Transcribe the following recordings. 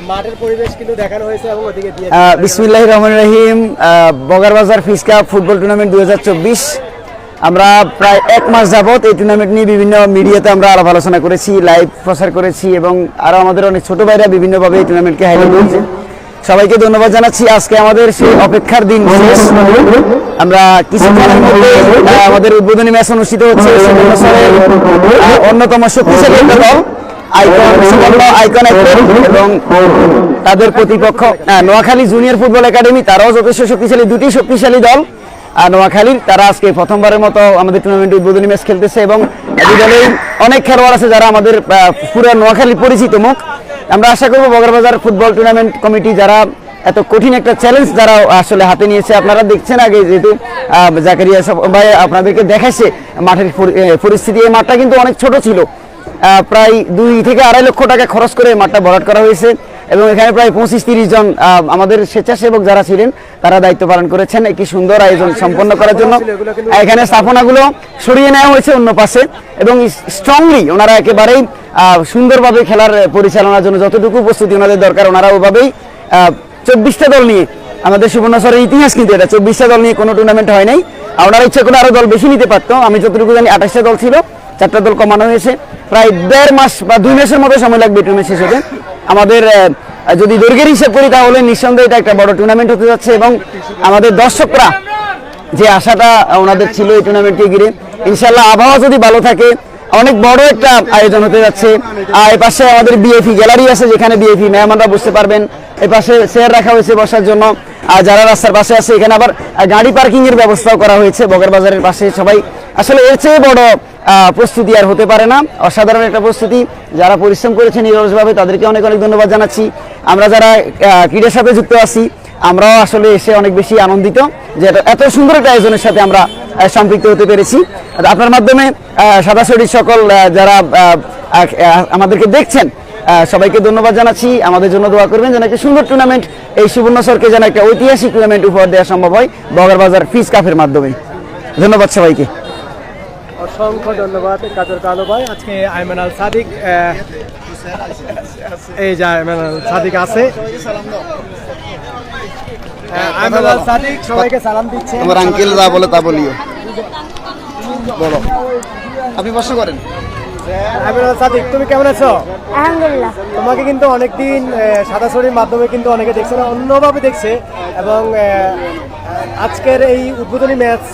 মাঠের পরিবেশ কিন্তু দেখানো হয়েছে এবং ওদিকে দিয়ে বিসমিল্লাহির রহমানির রহিম। বগারবাজার ফিস কাপ ফুটবল টুর্নামেন্ট 2024 আমরা প্রায় এক মাস যাবত এই টুর্নামেন্ট নিয়ে বিভিন্ন মিডিয়াতে আমরা আলাপ আলোচনা করেছি, লাইভ প্রচার করেছি এবং আরও আমাদের অনেক ছোট ভাইরা বিভিন্নভাবে এই টুর্নামেন্টকে হাইলাইট করেছে। সবাইকে ধন্যবাদ জানাচ্ছি। আজকে আমাদের সেই অপেক্ষার দিন শেষ। আমরা কিছুক্ষণের মধ্যে আমাদের উদ্বোধনী ম্যাচ অনুষ্ঠিত হচ্ছে। অন্যতম শক্তিশালী একটা দল আইকন এবং তাদের প্রতিপক্ষ নোয়াখালী জুনিয়র ফুটবল একাডেমি, তারাও যথেষ্ট শক্তিশালী, দুটি শক্তিশালী দল। নোয়াখালীর তারা আজকে প্রথমবারের মতো আমাদের টুর্নামেন্টে উদ্বোধনী ম্যাচ খেলতেছে এবং এই দলেই অনেক খেলোয়াড় আছে যারা আমাদের পুরো নোয়াখালী পরিচিত মুখ। আমরা আশা করবো বগারবাজার ফুটবল টুর্নামেন্ট কমিটি যারা এত কঠিন একটা চ্যালেঞ্জ যারা আসলে হাতে নিয়েছে, আপনারা দেখছেন আগে যেহেতু জাকারিয়া ভাই আপনাদেরকে দেখাইছে মাঠের পরিস্থিতি। এই মাঠটা কিন্তু অনেক ছোট ছিল, প্রায় 2 থেকে 2.5 লক্ষ টাকা খরচ করে মাঠটা ভরাট করা হয়েছে এবং এখানে প্রায় 25-30 জন আমাদের স্বেচ্ছাসেবক যারা ছিলেন তারা দায়িত্ব পালন করেছেন একটি সুন্দর আয়োজন সম্পন্ন করার জন্য। এখানে স্থাপনাগুলো সরিয়ে নেওয়া হয়েছে অন্য পাশে এবং স্ট্রংলি ওনারা একেবারেই সুন্দরভাবে খেলার পরিচালনার জন্য যতটুকু প্রস্তুতি ওনাদের দরকার ওনারা ওইভাবেই 24টা দল নিয়ে, আমাদের সুবর্ণচরের ইতিহাস কিন্তু এটা, 24টা দল নিয়ে কোনো টুর্নামেন্ট হয় নাই। ওনারা ইচ্ছা করে আরও দল বেশি নিতে পারতো, আমি যতটুকু জানি 28টা দল ছিল, 4টা দল কমানো হয়েছে। প্রায় 1.5 মাস বা 2 মাসের মতো সময় লাগবে টুর্নামেন্ট শেষ হতে। আমাদের যদি দৈর্ঘ্যের হিসেব করি তাহলে নিঃসন্দেহে এটা একটা বড় টুর্নামেন্ট হতে যাচ্ছে এবং আমাদের দর্শকরা যে আশাটা ওনাদের ছিল এই টুর্নামেন্টকে ঘিরে, ইনশাল্লাহ আবহাওয়া যদি ভালো থাকে অনেক বড় একটা আয়োজন হতে যাচ্ছে। আর এপাশে আমাদের বিএফি গ্যালারি আছে যেখানে বিএফি মেহমানরা বসতে পারবেন। এপাশে চেয়ার রাখা হয়েছে বসার জন্য, আর যারা রাস্তার পাশে আছে এখানে আবার গাড়ি পার্কিং এর ব্যবস্থাও করা হয়েছে বগারবাজারের পাশে। সবাই আসলে এর চেয়ে বড় প্রস্তুতি আর হতে পারে না, অসাধারণ একটা প্রস্তুতি। যারা পরিশ্রম করেছেন নিরলসভাবে তাদেরকে অনেক অনেক ধন্যবাদ জানাচ্ছি। আমরা যারা ক্রীড়ার সাথে যুক্ত আছি আমরাও আসলে এসে অনেক বেশি আনন্দিত যে এত সুন্দর একটা আয়োজনের সাথে আমরা সম্পৃক্ত হতে পেরেছি। আপনার মাধ্যমে সাদাশরীর সকল যারা আমাদেরকে দেখছেন সবাইকে ধন্যবাদ জানাচ্ছি। আমাদের জন্য দোয়া করবেন যেন একটা সুন্দর টুর্নামেন্ট এই সুবর্ণচরকে যেন একটা ঐতিহাসিক টুর্নামেন্ট উপহার দেওয়া সম্ভব হয় বগারবাজার ফিস কাপের মাধ্যমে। ধন্যবাদ সবাইকে। অসংখ্য ধন্যবাদ কাজল কালো ভাই। আজকে আইমান আল সাদিক, এই যে আইমান আল সাদিক আছে, আইমান আল সাদিক সবাইকে সালাম দিচ্ছে। আমার আঙ্কেল যা বলে তা বলিও, বলো আপনি প্রশ্ন করেন। আইমান আল সাদিক, তুমি কেমন আছো? আলহামদুলিল্লাহ। তোমাকে কিন্তু অনেকদিন সাদাশরীর মাধ্যমে কিন্তু অনেকে দেখছে না, অন্যভাবে দেখছে এবং আজকের এই উদ্বোধনী ম্যাচ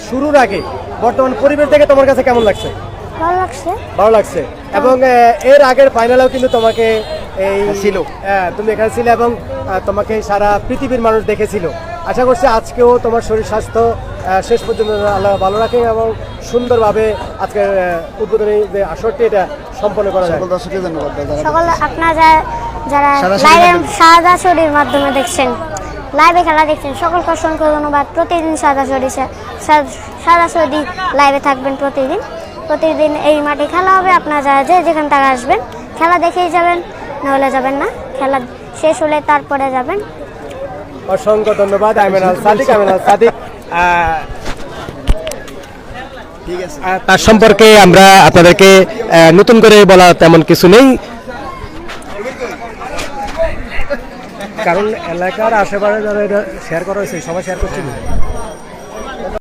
শুরুর আগে বর্তমান পরিবেশ থেকে তোমার কাছে কেমন লাগছে? ভালো লাগছে। ভালো লাগছে এবং এর আগের ফাইনালেও কিন্তু তোমাকে এই ছিল, তুমি এখানে ছিলে এবং তোমাকে সারা পৃথিবীর মানুষ দেখেছিল। আশা করছি আজকেও তোমার শরীর স্বাস্থ্য শেষ পর্যন্ত আল্লাহ ভালো রাখে এবং সুন্দরভাবে আজকের উদ্বোধনী যে আসরটি এটা সম্পন্ন করা যায়। সকল আপনারা যারা লাইভে সাদাশরীর মাধ্যমে দেখছেন, লাইভে খেলা দেখছেন, সকলকে অসংখ্য ধন্যবাদ। প্রতিদিন সাদাশরী লাইভে থাকবেন, প্রতিদিন এই মাঠে খেলা হবে। আপনারা যারা যেখান থেকে আসবেন খেলা দেখেই যাবেন, নাহলে যাবেন না, খেলা শেষ হলে তারপরে যাবেন। অসংখ্য ধন্যবাদ আইমান আল সাদিক। আইমান আল সাদিক তার সম্পর্কে আমরা আপনাদেরকে নতুন করে বলা তেমন কিছু নেই, কারণ এলাকার আশেপাশে যারা এটা শেয়ার করা হয়েছে সবাই শেয়ার করছিল।